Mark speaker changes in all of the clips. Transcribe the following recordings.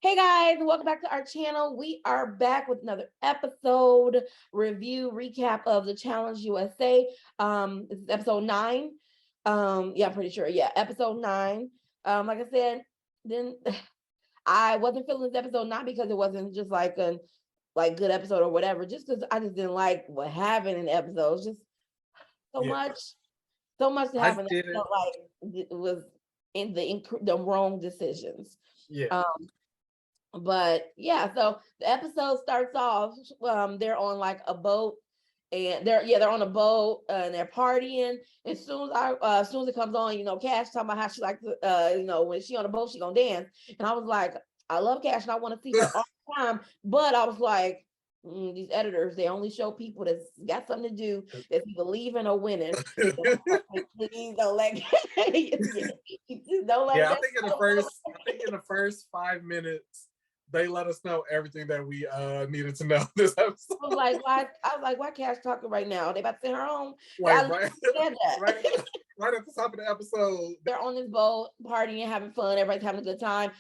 Speaker 1: Hey guys, welcome back to our channel. We are back with another episode review recap of the Challenge USA. This is episode 9. Yeah, I'm pretty sure. Yeah, episode 9. Like I said, then I wasn't feeling this episode not because it wasn't just like a good episode or whatever, just because I just didn't like what happened in the episodes. Just so
Speaker 2: Yeah,
Speaker 1: much, so much to
Speaker 2: I
Speaker 1: happen. That
Speaker 2: didn't.
Speaker 1: felt like it was in the wrong decisions.
Speaker 2: Yeah,
Speaker 1: Um, but yeah, so the episode starts off. They're on like a boat, and they're on a boat and they're partying. As soon as it comes on, Cash talking about how she likes to, when she on the boat, she gonna dance. And I was like, I love Cash and I want to see her all the time. But I was like, these editors, they only show people that's got something to do, that's either leaving or winning. Please don't let don't let
Speaker 2: yeah.
Speaker 1: that
Speaker 2: I think in the first 5 minutes, they let us know everything that we needed to know this episode.
Speaker 1: Why Cash talking right now? They about to send her home.
Speaker 2: Like
Speaker 1: I
Speaker 2: right,
Speaker 1: said that.
Speaker 2: right at the top of the episode.
Speaker 1: They're on this boat, partying, having fun. Everybody's having a good time.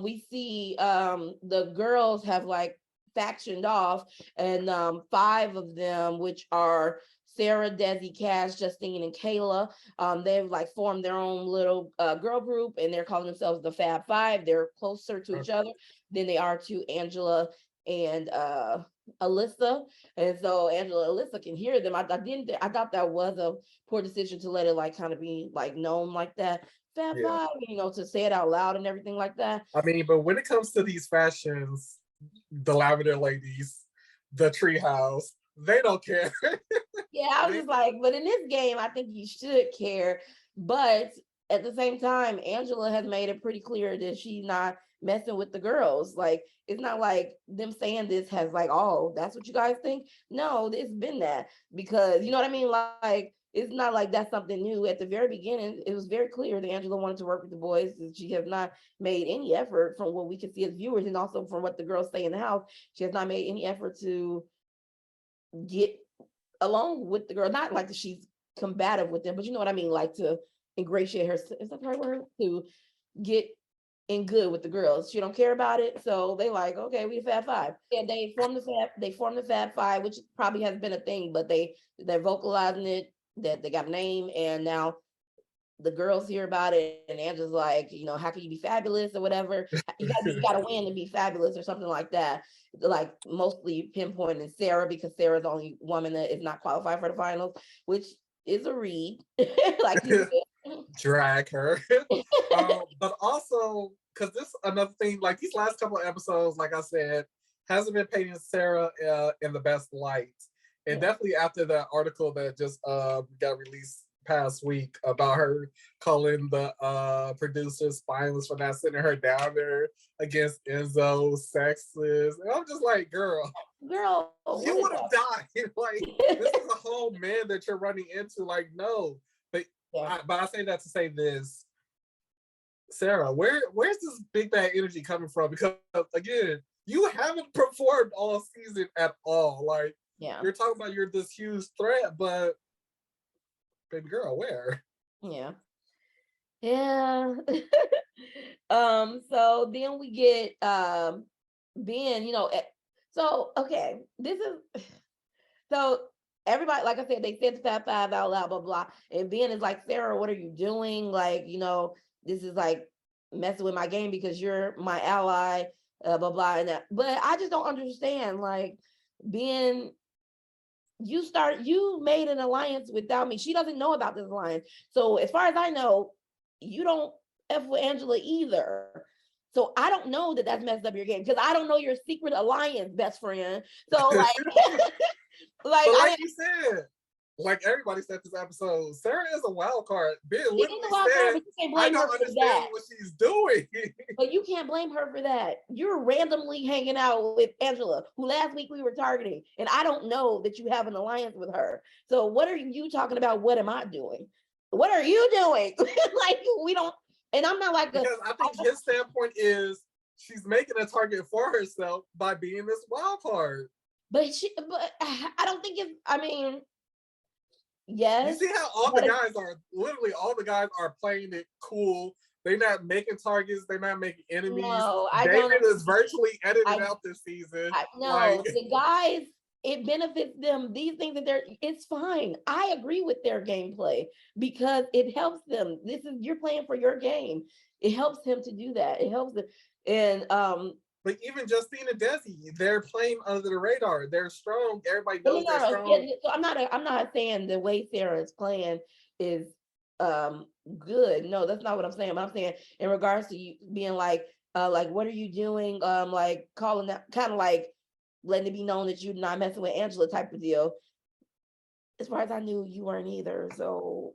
Speaker 1: We see the girls have like factioned off, and 5 of them, which are Sarah, Desi, Cash, Justine, and Kayla. They've like formed their own little girl group, and they're calling themselves the Fab Five. They're closer to each other than they are to Angela and Alyssa. And so Angela and Alyssa can hear them. I thought that was a poor decision to let it like kind of be like known like that. Fab
Speaker 2: Yeah,
Speaker 1: Five, to say it out loud and everything like that.
Speaker 2: I mean, but when it comes to these fashions, the Lavender Ladies, the Treehouse, they don't care.
Speaker 1: Yeah, I was just like, but in this game, I think you should care. But at the same time, Angela has made it pretty clear that she's not messing with the girls. Like, it's not like them saying this has like, oh, that's what you guys think. No, it's been that, because you know what I mean? Like, it's not like that's something new. At the very beginning, it was very clear that Angela wanted to work with the boys, and she has not made any effort from what we can see as viewers, and also from what the girls say in the house. She has not made any effort to get along with the girl. Not like that she's combative with them, but you know what I mean, like to ingratiate her. Is that the right word? To get in good with the girls. She don't care about it. So they like, okay, we Fab Five. Yeah, they formed the Fab Five, which probably has been a thing, but they're vocalizing it, that they got a name, and now the girls hear about it, and Angela's like, how can you be fabulous or whatever? You gotta win to be fabulous or something like that. Like mostly pinpointing Sarah, because Sarah's the only woman that is not qualified for the finals, which is a read. Like you
Speaker 2: Drag her. But also, because this another thing, like these last couple of episodes, like I said, hasn't been painting Sarah in the best light. And
Speaker 1: yeah.
Speaker 2: definitely after that article that just got released past week about her calling the producers spineless for not sending her down there against Enzo, sexist. And I'm just like, girl,
Speaker 1: Girl,
Speaker 2: you would have died. Like, this is a whole man that you're running into. Like, no. But
Speaker 1: yeah.
Speaker 2: but I say that to say this, Sarah, where's this big bad energy coming from? Because again, you haven't performed all season at all. Like,
Speaker 1: Yeah.
Speaker 2: you're talking about you're this huge threat, but baby girl, where?
Speaker 1: Yeah. Yeah. So then we get Ben, so okay, this is so everybody, like I said, they said the Fab Five out loud, blah blah. And Ben is like, Sarah, what are you doing? Like, this is like messing with my game because you're my ally, blah blah. And that, but I just don't understand. Like, Ben, you made an alliance without me. She doesn't know about this alliance. So as far as I know, you don't F with Angela either. So I don't know that that's messed up your game, because I don't know your secret alliance, best friend. So like, like
Speaker 2: But
Speaker 1: I
Speaker 2: like
Speaker 1: didn't.
Speaker 2: you said, like everybody said this episode, Sarah is a wild card. Ben
Speaker 1: She is
Speaker 2: literally
Speaker 1: a wild card,
Speaker 2: said,
Speaker 1: but you can't
Speaker 2: I
Speaker 1: blame her
Speaker 2: don't
Speaker 1: for
Speaker 2: understand
Speaker 1: that.
Speaker 2: what she's doing.
Speaker 1: But you can't blame her for that. You're randomly hanging out with Angela, who last week we were targeting, and I don't know that you have an alliance with her. So what are you talking about? What am I doing? What are you doing? Like, we don't. And I'm not like
Speaker 2: Because I think his standpoint is she's making a target for herself by being this wild card.
Speaker 1: but I don't think it's. I mean,
Speaker 2: You
Speaker 1: yes,
Speaker 2: see how all the
Speaker 1: but
Speaker 2: guys are literally all the guys are playing it cool. They're not making targets. They're not making enemies.
Speaker 1: No, I don't.
Speaker 2: David is virtually edited out this season.
Speaker 1: No, the guys, it benefits them. These things that it's fine. I agree with their gameplay because it helps them. You're playing for your game. It helps him to do that. It helps them. And
Speaker 2: but even Justine and Desi, they're playing under the radar. They're strong. Everybody knows they're strong.
Speaker 1: Yeah, so I'm not saying the way Sarah is playing is good. No, that's not what I'm saying. But I'm saying in regards to you being like what are you doing? Like calling that, kind of like letting it be known that you're not messing with Angela type of deal. As far as I knew, you weren't either. So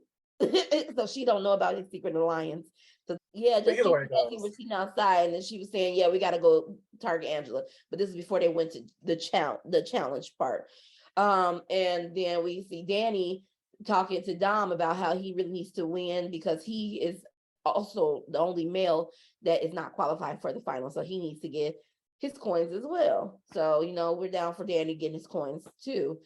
Speaker 1: so she don't know about his secret alliance. So yeah, just we were sitting outside and then she was saying, yeah, we got to go target Angela. But this is before they went to the challenge part. And then we see Danny talking to Dom about how he really needs to win because he is also the only male that is not qualified for the final. So he needs to get his coins as well. So, we're down for Danny getting his coins too.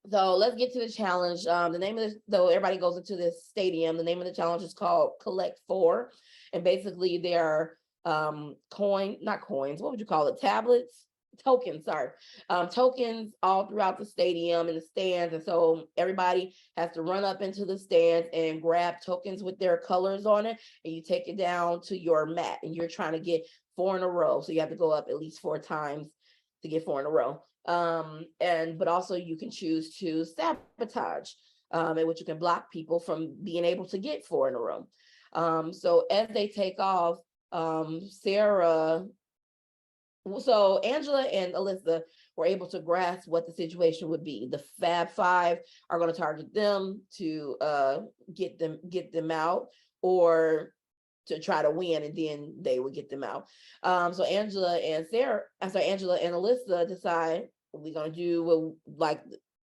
Speaker 1: So let's get to the challenge. The name of this, though everybody goes into this stadium, the name of the challenge is called Collect Four. And basically there are not coins, what would you call it? Tokens all throughout the stadium and the stands. And so everybody has to run up into the stands and grab tokens with their colors on it. And you take it down to your mat and you're trying to get 4 in a row. So you have to go up at least 4 times to get 4 in a row. But also you can choose to sabotage, in which you can block people from being able to get 4 in a row. So as they take off, so Angela and Alyssa were able to grasp what the situation would be. The Fab Five are going to target them to get them out, or to try to win, and then they would get them out. So Angela and Alyssa decide we're going to do like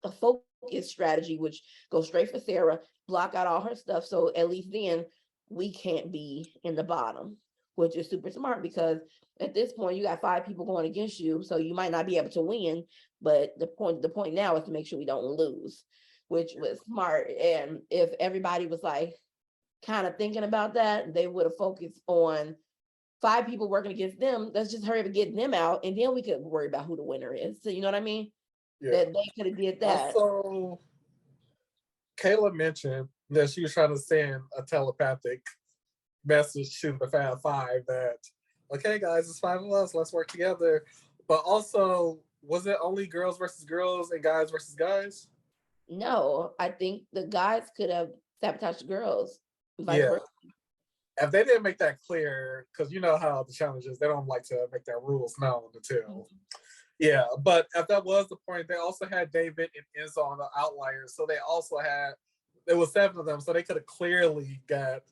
Speaker 1: a focus strategy, which goes straight for Sarah, block out all her stuff. So at least then we can't be in the bottom, which is super smart because at this point you got 5 people going against you. So you might not be able to win, but the point now is to make sure we don't lose, which was smart. And if everybody was like kind of thinking about that, they would have focused on 5 people working against them. Let's just hurry up and get them out, and then we could worry about who the winner is. So you know what I mean? Yeah. That they could have did that.
Speaker 2: Also, Kayla mentioned that she was trying to send a telepathic message to the Fab Five that, okay, guys, it's 5 of us. Let's work together. But also, was it only girls versus girls and guys versus guys?
Speaker 1: No, I think the guys could have sabotaged the girls.
Speaker 2: Yeah. If they didn't make that clear, because you know how the challenge is, they don't like to make their rules known until. Yeah, but if that was the point, they also had David and Enzo on the outliers. So they also had, there was 7 of them, so they could have clearly got,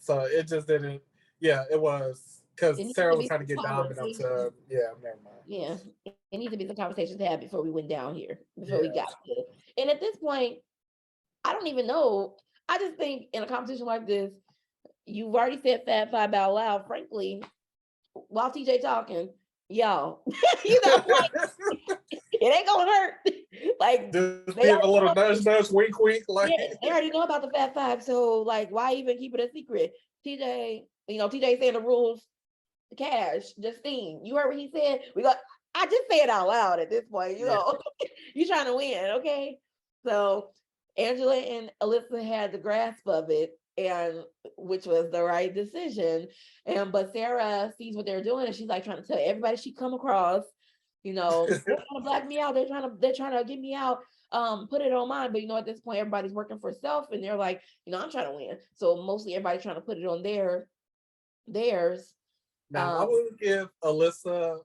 Speaker 2: so it just didn't, it was, because Sarah was trying to get dominant to, never mind.
Speaker 1: Yeah, it needs to be some conversations to have before we went down here, before we got to it. And at this point, I don't even know. I just think in a competition like this, you've already said Fab Five out loud. Frankly, while TJ talking, y'all, it ain't gonna hurt. Like,
Speaker 2: just give a little nudge, wink, like
Speaker 1: they already know about the Fab Five, so like, why even keep it a secret? TJ, TJ saying the rules. Cash, Justine, you heard what he said? I just say it out loud at this point, you're trying to win, okay? So Angela and Alyssa had the grasp of it, and which was the right decision. But Sarah sees what they're doing, and she's like trying to tell everybody she come across, they're trying to black me out. They're trying to get me out. Put it on mine. But at this point, everybody's working for self, and they're like, I'm trying to win. So mostly everybody's trying to put it on theirs.
Speaker 2: Now I would give Alyssa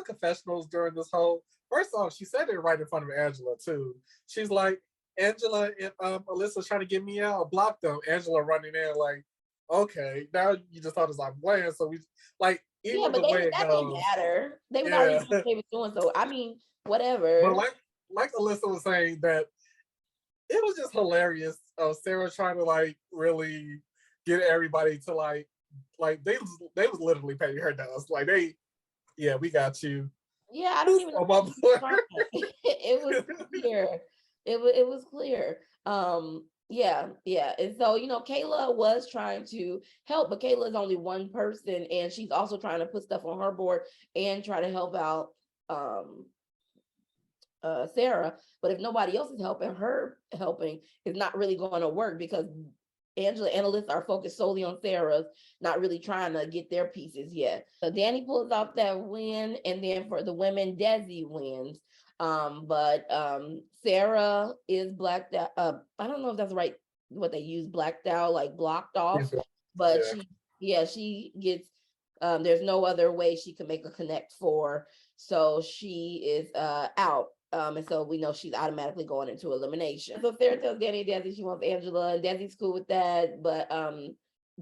Speaker 2: confessionals during this whole. First off, she said it right in front of Angela too. She's like, Angela and Alyssa's trying to get me out, block them. Angela running in like, okay, now you just thought it's like bland. So we like even the way it goes.
Speaker 1: Didn't matter. They was already doing what they was doing. So I mean, whatever.
Speaker 2: But like Alyssa was saying, that it was just hilarious. Sarah trying to like really get everybody to like they was literally paying her dust. Like we got you.
Speaker 1: Yeah, I don't even know. It was clear. It was clear. Yeah. And so, Kayla was trying to help, but Kayla is only one person, and she's also trying to put stuff on her board and try to help out um Sarah. But if nobody else is helping, her helping is not really going to work because Angela and Alyssa are focused solely on Sarah's, not really trying to get their pieces yet. So Danny pulls off that win, and then for the women, Desi wins. But Sarah is blacked out. I don't know if that's right what they use, blacked out, like blocked off. But she gets there's no other way she can make a connect four. So she is out. And so we know she's automatically going into elimination. So Sarah tells Danny and Desi she wants Angela, and Desi's cool with that, but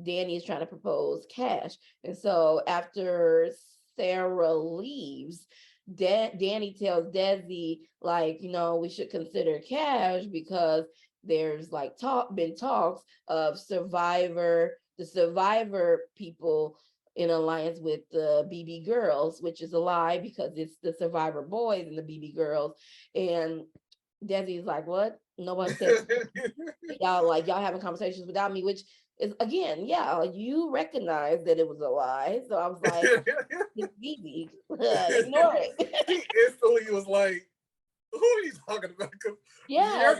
Speaker 1: Danny is trying to propose Cash. And so after Sarah leaves, Danny tells Desi, like, we should consider Cash because there's like been talks of the Survivor people in alliance with the BB girls, which is a lie because it's the Survivor boys and the BB girls. And Desi's like, what? No one said y'all having conversations without me, which is, again, you recognize that it was a lie. So I was like, it's easy. Ignore it.
Speaker 2: He instantly was like, who are you talking about?
Speaker 1: Yeah.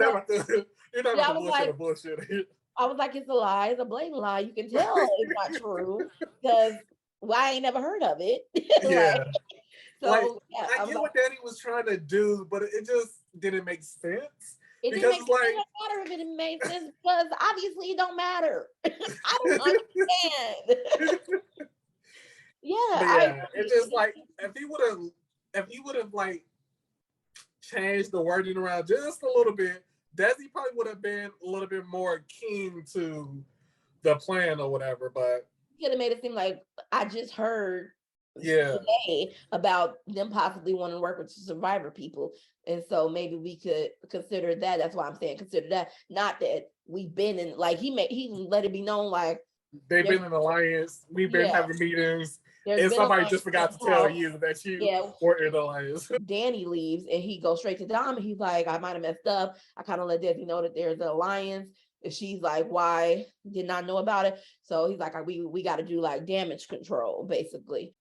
Speaker 2: You're not bullshit.
Speaker 1: I was like, it's a lie. It's a blatant lie. You can tell it's not true because I ain't never heard of it.
Speaker 2: I get what Danny was trying to do, but it just didn't make sense.
Speaker 1: It didn't matter if it didn't make sense because obviously it don't matter. I don't understand.
Speaker 2: It's just like if he would have like changed the wording around just a little bit, Desi probably would have been a little bit more keen to the plan or whatever. But
Speaker 1: he could have made it seem like I just heard today about them possibly wanting to work with Survivor people, and so maybe we could consider that. That's why I'm saying consider that, not that we've been in, like he let it be known like
Speaker 2: they've been in alliance, we've been having meetings, and somebody just forgot to tell you that you were in alliance.
Speaker 1: Danny leaves and he goes straight to Dom and he's like, I might have messed up. I kind of let Desi know that there's an alliance. And she's like, why did not know about it? So he's like, we got to do like damage control, basically.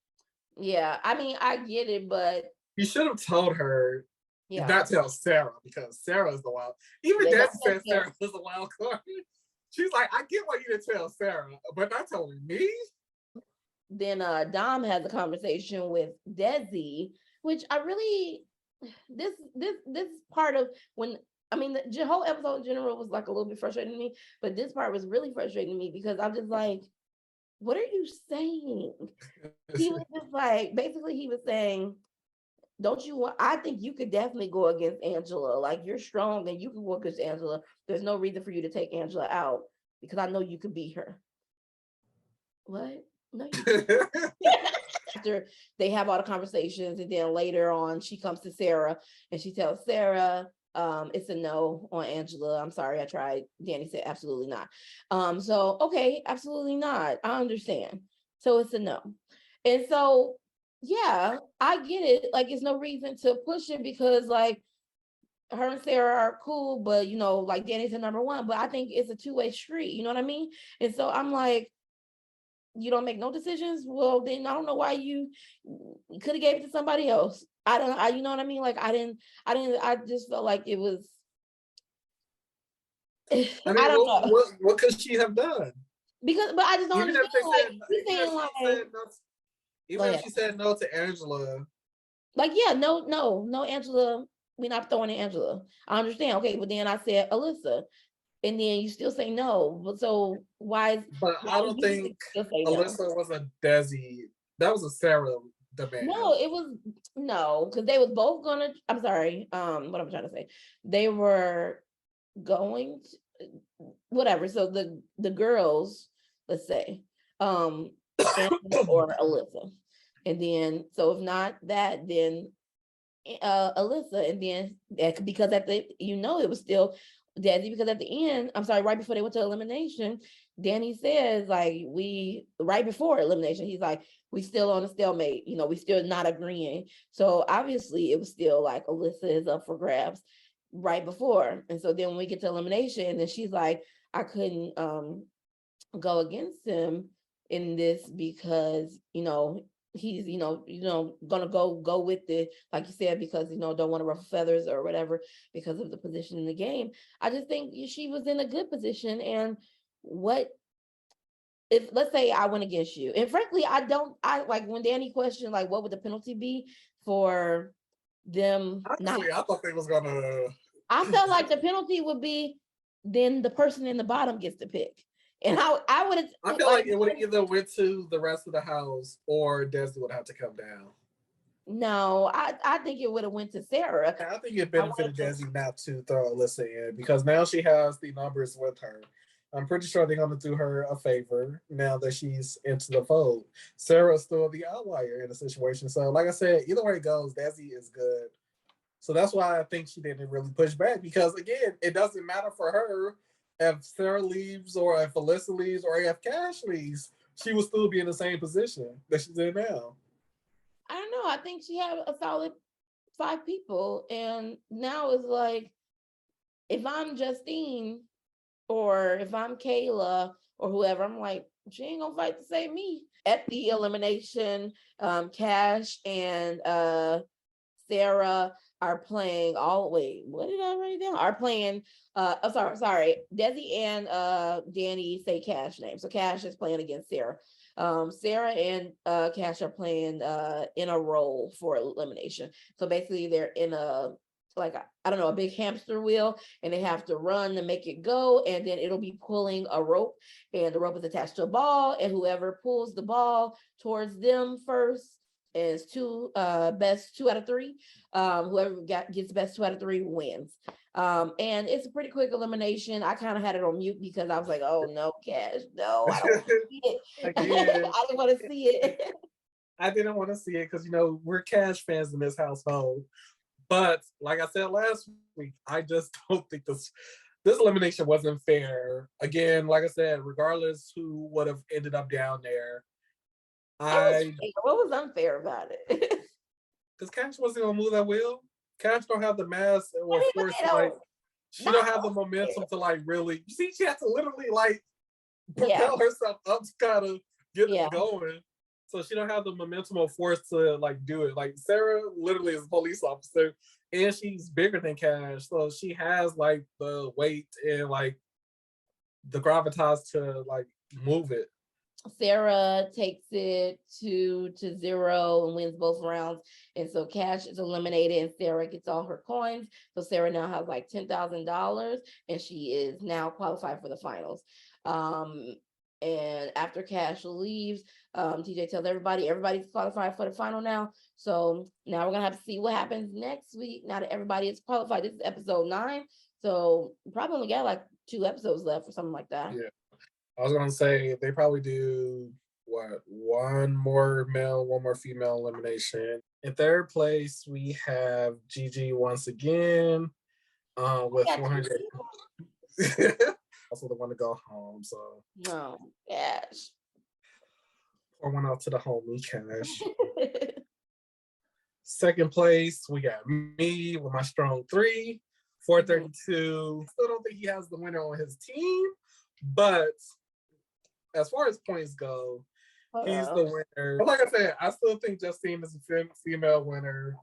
Speaker 1: Yeah, I mean, I get it, but
Speaker 2: you should have told her, not tell Sarah, because Sarah is the wild. Even Desi said Sarah was a wild card. She's like, I get why you didn't tell Sarah, but not telling me.
Speaker 1: Then Dom has a conversation with Desi, which I really this part of when I mean the whole episode in general was like a little bit frustrating to me, but this part was really frustrating to me because I'm just like, what are you saying? He was just like, basically he was saying, don't you want, I think you could definitely go against Angela. Like, you're strong and you can go against Angela. There's no reason for you to take Angela out because I know you could beat her. What? No, you can't. After they have all the conversations, and then later on, she comes to Sarah and she tells Sarah, it's a no on Angela. I'm sorry, I tried. Danny said absolutely not. So okay, absolutely not. I understand. So it's a no. And so yeah, I get it. Like, it's no reason to push it because like her and Sarah are cool, but like Danny's the number one. But I think it's a two-way street. You know what I mean? And so I'm like, you don't make no decisions. Well, then I don't know why you could have gave it to somebody else. You know what I mean? Like I just felt like it was.
Speaker 2: I mean, I don't know. What could she have done?
Speaker 1: But I just don't understand.
Speaker 2: Even if she said no to Angela.
Speaker 1: Like, yeah, no, Angela. We're not throwing in Angela. I understand. Okay, but then I said Alyssa. And then you still say no. But so why?
Speaker 2: But I don't think Alyssa was a Desi. That was a Sarah demand.
Speaker 1: No, it was because they was both gonna. I'm sorry. What I'm trying to say, they were going to, whatever. So the girls, let's say, or Alyssa, and then so if not that, then Alyssa, and then because at the it was still Desi, because at the end, I'm sorry, right before they went to elimination, Danny says like right before elimination, he's like, we still on a stalemate, we still not agreeing. So obviously it was still like Alyssa is up for grabs. right before. And so then when we get to elimination, then she's like, I couldn't go against him in this because he's gonna go with it, like you said, because don't want to ruffle feathers or whatever because of the position in the game. I just think she was in a good position. And what if, let's say I went against you, and frankly I like when Danny questioned like what would the penalty be for them not,
Speaker 2: Honestly, I thought they was gonna.
Speaker 1: I felt like the penalty would be then the person in the bottom gets to pick. And I would have.
Speaker 2: I feel like it would either went to the rest of the house or Desi would have to come down.
Speaker 1: No, I think it would have went to Sarah.
Speaker 2: I think it benefited Desi not to throw Alyssa in because now she has the numbers with her. I'm pretty sure they're going to do her a favor now that she's into the fold. Sarah's still the outlier in the situation. So, like I said, either way it goes, Desi is good. So that's why I think she didn't really push back because, again, it doesn't matter for her if Sarah leaves or if Alyssa leaves or if Cash leaves. She will still be in the same position that she's in now.
Speaker 1: I don't know. I think she had a solid 5 people. And now it's like, if I'm Justine or if I'm Kayla or whoever, I'm like, she ain't gonna fight to save me. At the elimination, Cash and Sarah are playing what did I write down? Are playing sorry. Desi and Danny say Cash name. So Cash is playing against Sarah. Sarah and Cash are playing in a role for elimination. So basically they're in a I don't know, a big hamster wheel, and they have to run to make it go, and then it'll be pulling a rope, and the rope is attached to a ball, and whoever pulls the ball towards them first is best 2 out of 3. Whoever gets best 2 out of 3 wins. And it's a pretty quick elimination. I kind of had it on mute because I was like, oh no, Cash, no, I don't want to see it.
Speaker 2: Again,
Speaker 1: I didn't want to see it.
Speaker 2: I didn't want to see it because we're Cash fans in this household. But like I said last week, I just don't think this elimination wasn't fair. Again, like I said, regardless who would have ended up down there,
Speaker 1: what was unfair about it?
Speaker 2: Because Cash wasn't gonna move that wheel. Cash don't have the mass or force she don't have the momentum to really. You see, she had to literally propel herself up to kind of get it going. So she don't have the momentum or force to do it. Like Sarah literally is a police officer and she's bigger than Cash. So she has the weight and the gravitas to move it.
Speaker 1: Sarah takes it to 0 and wins both rounds. And so Cash is eliminated and Sarah gets all her coins. So Sarah now has $10,000 and she is now qualified for the finals. And after Cash leaves, TJ tells everybody's qualified for the final now. So now we're gonna have to see what happens next week. Now that everybody is qualified, this is episode 9. So probably only got 2 episodes left or something like that.
Speaker 2: Yeah, I was gonna say they probably do one more male, one more female elimination. In third place, we have Gigi once again with 400. Also the one to go home, so
Speaker 1: no, Cash.
Speaker 2: Pour one out to the homie Cash. Second place, we got me with my strong 3, 432. Still don't think he has the winner on his team, but as far as points go, he's the winner. But like I said, I still think Justine is a female winner.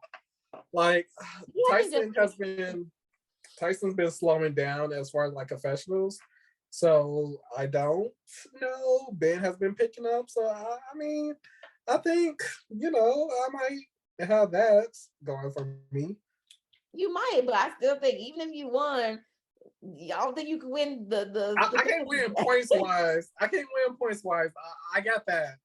Speaker 2: Tyson's been slowing down as far as professionals. So I don't know. Ben has been picking up. So I think, I might have that going for me.
Speaker 1: You might, but I still think even if you won, I don't think you can win
Speaker 2: I can't win points wise. I got that.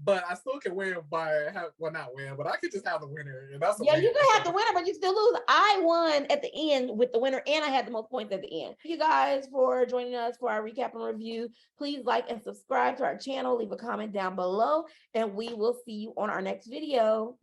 Speaker 2: But I still can win not win, but I could just have the winner. And that's
Speaker 1: you can have the winner, but you still lose. I won at the end with the winner, and I had the most points at the end. Thank you guys for joining us for our recap and review. Please like and subscribe to our channel. Leave a comment down below, and we will see you on our next video. Peace.